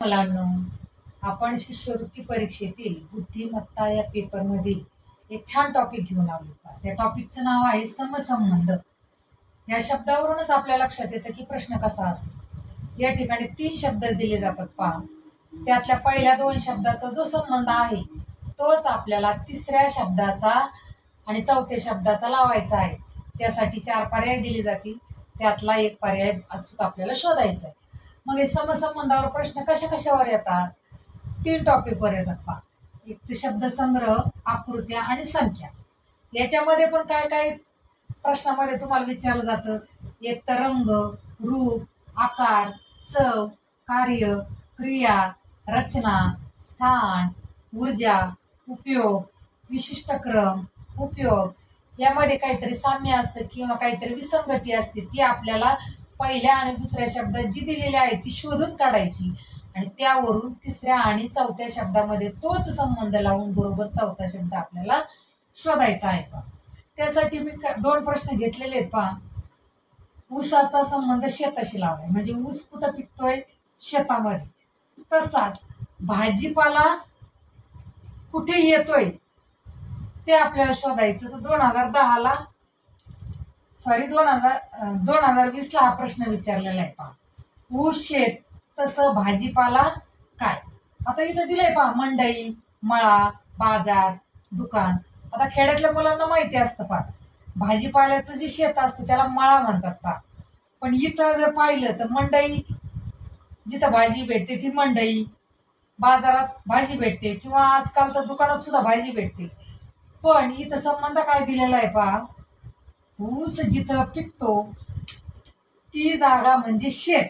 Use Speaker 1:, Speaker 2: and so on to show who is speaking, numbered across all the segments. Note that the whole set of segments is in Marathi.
Speaker 1: मुलांनो, आपण शिष्यवृत्ती परीक्षेतील बुद्धिमत्ता या पेपरमधील एक छान टॉपिक घेऊन आलो. त्या टॉपिकचं नाव आहे समसंबंध. या शब्दावरूनच आपल्या लक्षात येतं की प्रश्न कसा असेल. या ठिकाणी 3 शब्द दिले जातात पहा. त्यातल्या पहिल्या 2 शब्दाचा जो संबंध आहे तोच आपल्याला तिसऱ्या शब्दाचा आणि चौथ्या शब्दाचा लावायचा आहे. त्यासाठी 4 पर्याय दिले जातील. त्यातला एक पर्याय अचूक आपल्याला शोधायचा आहे. मग हे समसंबंधावर प्रश्न कशावर येतात? 3 टॉपिकवर येतात पहा. एक तर शब्दसंग्रह, आकृत्या आणि संख्या. याच्यामध्ये पण काय काय प्रश्नामध्ये तुम्हाला विचारलं जातं. एक तर रंग, रूप, आकार, चव, कार्य, क्रिया, रचना, स्थान, ऊर्जा, उपयोग, विशिष्ट क्रम, उपयोग. यामध्ये काहीतरी साम्य असतं किंवा काहीतरी विसंगती असते. ती आपल्याला पहिल्या आणि दुसऱ्या शब्दात जी दिलेली आहे ती शोधून काढायची आणि त्यावरून तिसऱ्या आणि चौथ्या शब्दामध्ये तोच संबंध लावून बरोबर चौथा शब्द आपल्याला शोधायचा आहे पहा. त्यासाठी मी 2 प्रश्न घेतलेले आहेत पहा. ऊसाचा संबंध शेताशी लावलाय, म्हणजे ऊस कुठं पिकतोय? शेतामध्ये. तसाच भाजीपाला कुठे येतोय ते आपल्याला शोधायचं. तर 2020ला हा प्रश्न विचारलेला आहे पहा. ऊस शेत तसं भाजीपाला काय? आता इथं दिलंय पहा, मंडई, मळा, बाजार, दुकान. आता खेड्यातल्या मुलांना माहिती असतं पहा, भाजीपाल्याचं जे शेत असतं त्याला मळा म्हणतात पहा. पण इथं जर पाहिलं तर मंडई, जिथं भाजी भेटते ती मंडई, बाजारात भाजी भेटते किंवा आजकाल तर दुकानात सुद्धा भाजी भेटते. पण इथं संबंध काय दिलेला आहे पहा, ऊस जिथं पिकतो ती जागा म्हणजे शेत.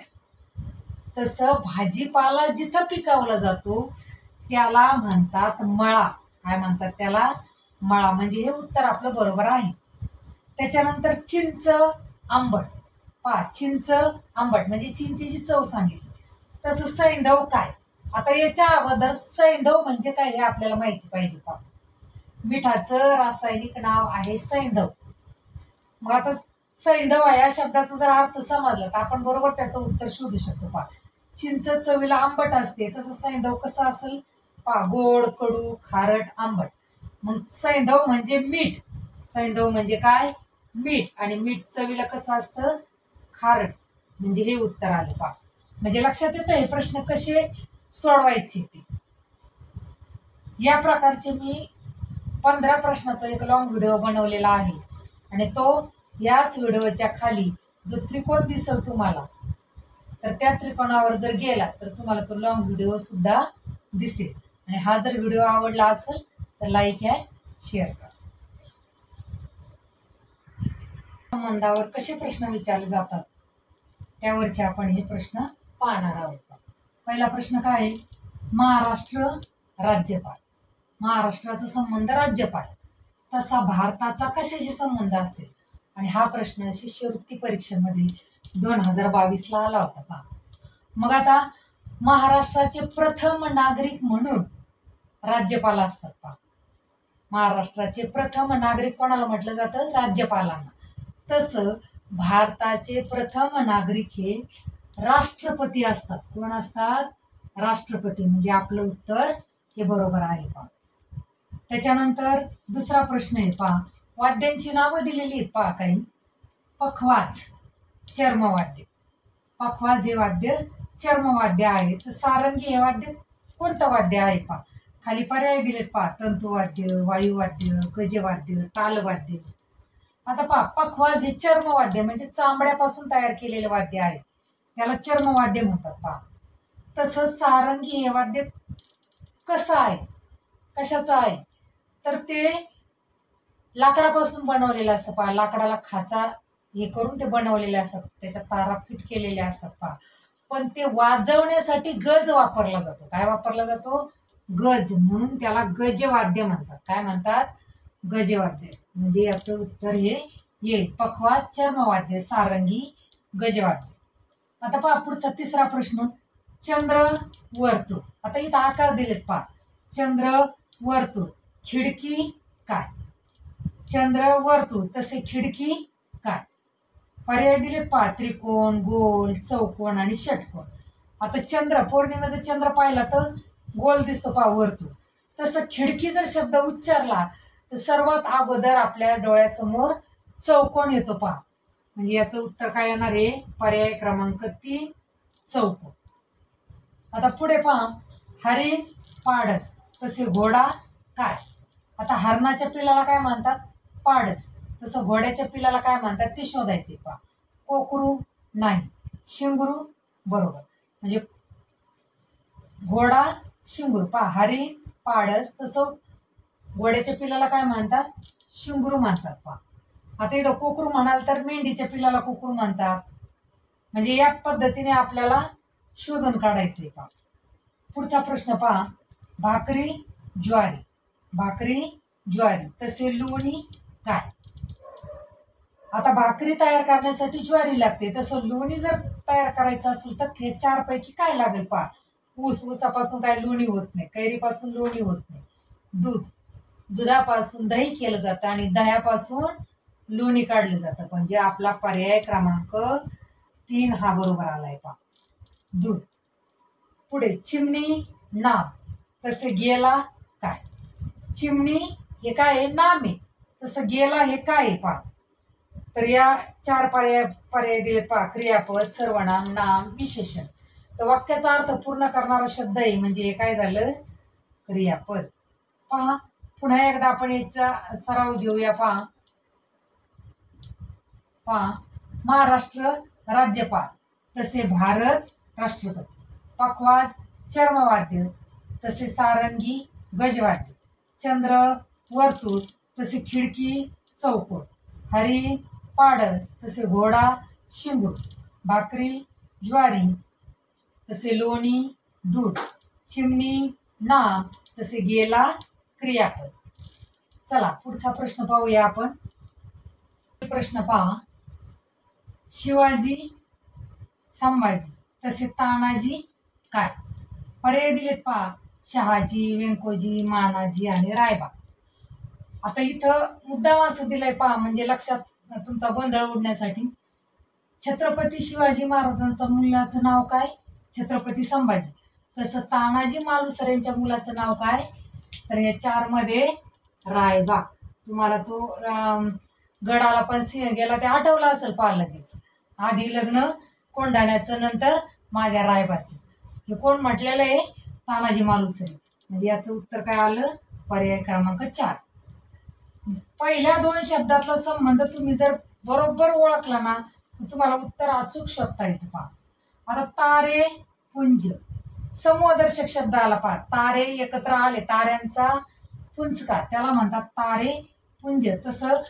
Speaker 1: तसं भाजीपाला जिथं पिकवला जातो त्याला म्हणतात मळा. काय म्हणतात त्याला? मळा. म्हणजे हे उत्तर आपलं बरोबर आहे. त्याच्यानंतर चिंच, आंबट पहा. चिंच, आंबट म्हणजे चिंचेची चव सांगितली. तसं सैंधव काय? आता याच्या अगोदर सैंधव म्हणजे काय हे आपल्याला माहिती पाहिजे पहा. मिठाचं रासायनिक नाव आहे सैंधव. मग आता सैंधव या शब्दाचा जर अर्थ समजला तर आपण बरोबर त्याचं उत्तर शोधू शकतो पहा. चिंच चवीला आंबट असते, तसं सैंधव कसं असेल पहा, गोड, कडू, खारट, आंबट. मग सैंधव म्हणजे मीठ. सैंधव म्हणजे काय? मीठ. आणि मीठ चवीला कसं असतं? खारट. म्हणजे हे उत्तर आलं पहा. म्हणजे लक्षात येतं हे प्रश्न कसे सोडवायचे ते. या प्रकारचे मी 15 प्रश्नाचा एक लॉंग व्हिडिओ बनवलेला आहे आणि तो याच व्हिडिओच्या खाली जो त्रिकोण दिसेल तुम्हाला, तर त्या त्रिकोणावर जर गेला तर तुम्हाला तो लॉंग व्हिडिओ सुद्धा दिसेल. आणि हा जर व्हिडिओ आवडला असेल तर लाईक अँड शेअर करा. संबंधावर कसे प्रश्न विचारले जातात त्यावरचे आपण हे प्रश्न पाहणार आहोत. पहिला प्रश्न काय आहे? महाराष्ट्र राज्यपाल. महाराष्ट्राचा संबंध राज्यपाल. तसा भारताचा कशाशी संबंध असेल? आणि हा प्रश्न शिष्यवृत्ती परीक्षेमध्ये 2022ला आला होता पहा. मग आता महाराष्ट्राचे प्रथम नागरिक म्हणून राज्यपाल असतात पहा. महाराष्ट्राचे प्रथम नागरिक कोणाला म्हटलं जातं? राज्यपालांना. तसं भारताचे प्रथम नागरिक हे राष्ट्रपती असतात. कोण असतात? राष्ट्रपती. म्हणजे आपलं उत्तर हे बरोबर आहे पहा. त्याच्यानंतर दुसरा प्रश्न आहे पहा. वाद्यांची नावं दिलेली आहेत पहा काही. पखवाज, चर्मवाद्य. पखवाज हे वाद्य चर्मवाद्य आहे. तर सारंगी हे वाद्य कोणतं वाद्य आहे पहा. खाली पर्याय दिलेत पहा. तंतुवाद्य, वायुवाद्य, गजवाद्य, तालवाद्य. आता पहा, पखवाज हे चर्मवाद्य म्हणजे चांबड्यापासून तयार केलेले वाद्य आहे, त्याला चर्मवाद्य म्हणतात पहा. तसं सारंगी हे वाद्य कसं आहे, कशाचं आहे? तर ते लाकडापासून बनवलेलं असतं पहा. लाकडाला खाचा हे करून ते बनवलेले असतात, त्याच्यात तारा फिट केलेले असतात पहा. पण ते वाजवण्यासाठी गज वापरला जातो. काय वापरला जातो? गज. म्हणून त्याला गजवाद्य म्हणतात. काय म्हणतात? गजवाद्य. म्हणजे याचं उत्तर हे येईल. पखवाज, चर्मवाद्य, सारंगी, गजवाद्य. आता पहा पुढचा तिसरा प्रश्न. चंद्र, वर्तुळ. आता इथं आकार दिलेत पहा. चंद्र, वर्तुळ. खिडकी काय? चंद्र, वर्तुळ. तसे खिडकी काय? पर्याय दिलेत पहा. त्रिकोण, गोल, चौकोन आणि षटकोन. आता चंद्र, पौर्णिमेचा चंद्र पाहिला तर गोल दिसतो पहा वरतून. तसं खिडकी जर शब्द उच्चारला तर सर्वात अगोदर आपल्या डोळ्यासमोर चौकोन येतो पहा. म्हणजे याचं उत्तर काय येणार आहे? पर्याय क्रमांक 3 चौकोन. आता पुढे पहा, हरिण, पाडस तसे घोडा काय? आता हरणाच्या पिलाला काय म्हणतात? पाडस. तसं घोड्याच्या पिलाला काय म्हणतात ते शोधायचे पहा. कोकरू नाही, शिंगरू बरोबर. म्हणजे घोडा, शिंगरू पहा, हरिण, पाडस तसं घोड्याच्या पिलाला काय म्हणतात? शिंगरू म्हणतात पहा. आता इथं कोकरू म्हणाल तर मेंढीच्या पिलाला कोकरू म्हणतात. म्हणजे या पद्धतीने आपल्याला शोधून काढायचंय पहा. पुढचा प्रश्न पहा, भाकरी, ज्वारी, भाकरी, ज्वारी तसे लोणी काय? आता भाकरी तयार करण्यासाठी ज्वारी लागते, तसं लोणी जर तयार करायचं असेल तर हे 4 पैकी काय लागेल पहा. ऊसापासून काय लोणी होत नाही, कैरीपासून लोणी होत नाही, दूध, दुधापासून दही केलं जातं आणि दह्यापासून लोणी काढलं जातं. म्हणजे आपला पर्याय क्रमांक 3 हा बरोबर आलाय पहा, दूध. पुढे चिमणी, नाम तसे गेला काय? चिमणी हे काय आहे? नाम आहे. तसं गेला हे काय आहे पहा. तर या 4 पर्याय दिलेत पहा. क्रियापद, सर्वनाम, नाम, विशेषण. तर वाक्याचा अर्थ पूर्ण करणारा शब्द आहे म्हणजे हे काय झालं? क्रियापद. पहा पुन्हा एकदा आपण याचा सराव घेऊया पहा. महाराष्ट्र राज्यपाल तसे भारत राष्ट्रपती, पखवाज, चर्मवाद्य तसे सारंगी गजवाद्य, चंद्र, वर्तुळ तसे खिडकी चौकोन, हरिण, पाडस तसे घोडा शिंगरू, भाकरी, ज्वारी तसे लोणी दूध, चिमणी, नाम तसे गेला क्रियापद. चला पुढचा प्रश्न पाहूया आपण. प्रश्न पहा, शिवाजी, संभाजी तसे तानाजी काय? पर्याय दिलेत पहा, शहाजी, व्यंकोजी, मानाजी आणि रायबा. आता इथं मुद्दाम असं दिलंय पहा, म्हणजे लक्षात तुमचा गोंधळ उडण्यासाठी. छत्रपती शिवाजी महाराजांच्या मुलाचं नाव काय? छत्रपती संभाजी. तसं तानाजी मालुसरे यांच्या मुलाचं नाव काय? तर या 4 मध्ये रायबा. तुम्हाला तो गडाला पण सिंह गेला ते आठवलं असेल पहा लगेच. आधी लग्न कोंढाण्याचं, नंतर माझ्या रायबाचं. हे कोण म्हटलेलं आहे? तानाजी मालुसरे. म्हणजे याचं उत्तर काय आलं? पर्याय क्रमांक 4. पहिल्या 2 शब्दातला संबंध तुम्ही जर बरोबर ओळखला ना तर तुम्हाला उत्तर अचूक शोधता येतं पहा. आता तारे, पुंज, समूहदर्शक शब्द आला पहा. तारे एकत्र आले, ताऱ्यांचा पुंजकार, त्याला म्हणतात तारे पुंज. तसं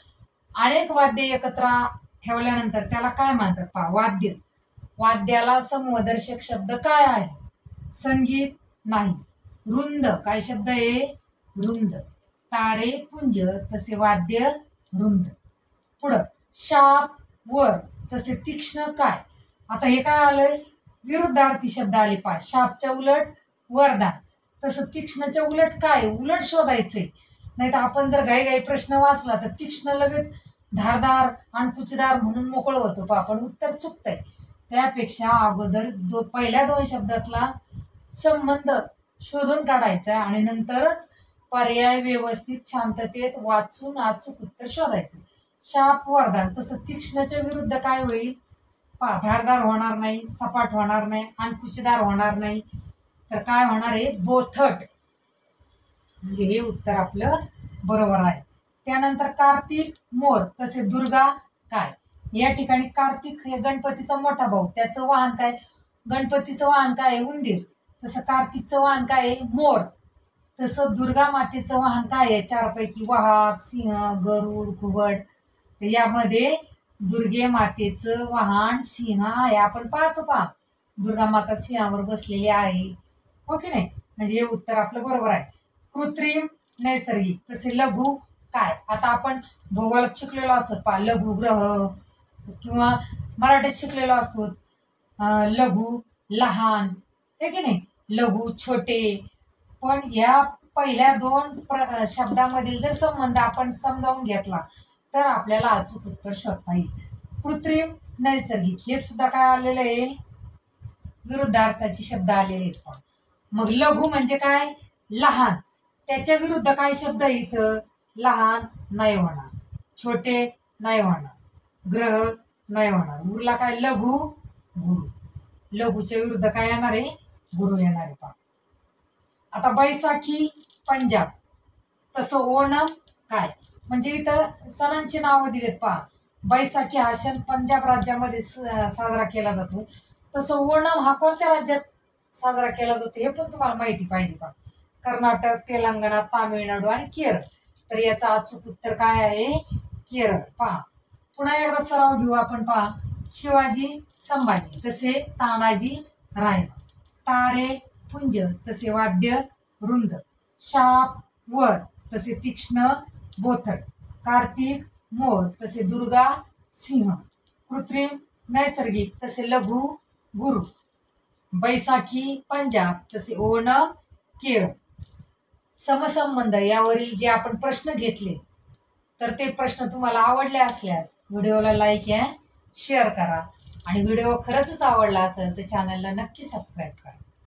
Speaker 1: अनेक वाद्य एकत्र ठेवल्यानंतर त्याला काय म्हणतात पहा? वाद्य. वाद्याला समूहदर्शक शब्द काय आहे? संगीत नाही. रुंद काय शब्द आहे? रुंद. तारे पुंज तसे वाद्य रुंद. पुढं शाप, वर तसे तीक्ष्ण काय? आता हे काय आलंय? विरुद्धार्थी शब्द आले पहा. शापच्या उलट वरदान, तसं तीक्ष्णच्या उलट काय? उलट शोधायचंय. नाही तर आपण जर घाई प्रश्न वाचला तर तीक्ष्ण लगेच धारदार आणि कुचदार म्हणून मोकळं होतं पहा, पण उत्तर चुकतंय. त्यापेक्षा अगोदर पहिल्या 2 शब्दातला संबंध शोधून काढायचा आणि नंतरच पर्याय व्यवस्थित शांततेत वाचून अचूक उत्तर शोधायचं. शाप, वरदान तसं तीक्ष्णच्या विरुद्ध काय होईल पहा? धारदार होणार नाही, सपाट होणार नाही आणि कुचदार होणार नाही, तर काय होणार आहे? बोथट. म्हणजे हे उत्तर आपलं बरोबर आहे. त्यानंतर कार्तिक, मोर तसे दुर्गा काय? या ठिकाणी कार्तिक हे गणपतीचा मोठा भाऊ, त्याचं वाहन काय? गणपतीचं वाहन काय आहे? उंदीर. तसं कार्तिकचं वाहन काय आहे? मोर. तसं दुर्गा मातेचं वाहन काय आहे? 4 पैकी वाहक, सिंह, गरुड, घुबड. तर यामध्ये दुर्गे मातेचं वाहन सिंह आहे. आपण पाहतो पहा, दुर्गा माता सिंहावर बसलेली आहे, हो की नाही? म्हणजे हे उत्तर आपलं बरोबर आहे. कृत्रिम, नैसर्गिक तसे लघु काय? आता आपण भूगोलात शिकलेलो असतो पहा, लघु ग्रह, किंवा मराठीत शिकलेलो असतो लघु लहान, हे की नाही? लघु छोटे. पण या पहिल्या 2 शब्दामधील जर संबंध आपण समजावून घेतला तर आपल्याला अचूक उत्तर शोधता येईल. कृत्रिम, नैसर्गिक हे सुद्धा काय आलेलं आहे? विरुद्धार्थाचे शब्द आलेले आहेत पहा. मग लघु म्हणजे काय? लहान. त्याच्या विरुद्ध काय शब्द आहे इथं? लहान नाही होणार, छोटे नाही होणार, ग्रह नाही होणार. उरला काय? लघु, गुरु. लघुच्या विरुद्ध काय येणार आहे? गुरु येणार आहे पहा. आता बैसाखी पंजाब, तसं ओणम काय? म्हणजे इथं सणांची नावं दिलेत पहा. बैसाखी हा सण पंजाब राज्यामध्ये साजरा केला जातो. तसं ओणम हा कोणत्या राज्यात साजरा केला जातो हे पण तुम्हाला माहिती पाहिजे पहा. कर्नाटक, तेलंगणा, तामिळनाडू आणि केरळ. तर याचं अचूक उत्तर काय आहे? केरळ पहा. पुन्हा एकदा सराव घेऊ आपण पहा. शिवाजी संभाजी तसे तानाजी रायमा. तारे पुंज तसे वाद्य वृंद. शाप वर तसे तीक्ष्ण बोथट. कार्तिक मोर तसे दुर्गा सिंह. कृत्रिम नैसर्गिक तसे लघु गुरु. बैसाखी पंजाब तसे ओणम केरळ. समसंबंध यावरील जे आपण प्रश्न घेतले तर ते प्रश्न तुम्हाला आवडले असल्यास व्हिडिओला लाईक अँड शेअर करा. आणि व्हिडिओ खरंच आवडला असेल तर चॅनलला नक्की सबस्क्राईब करा.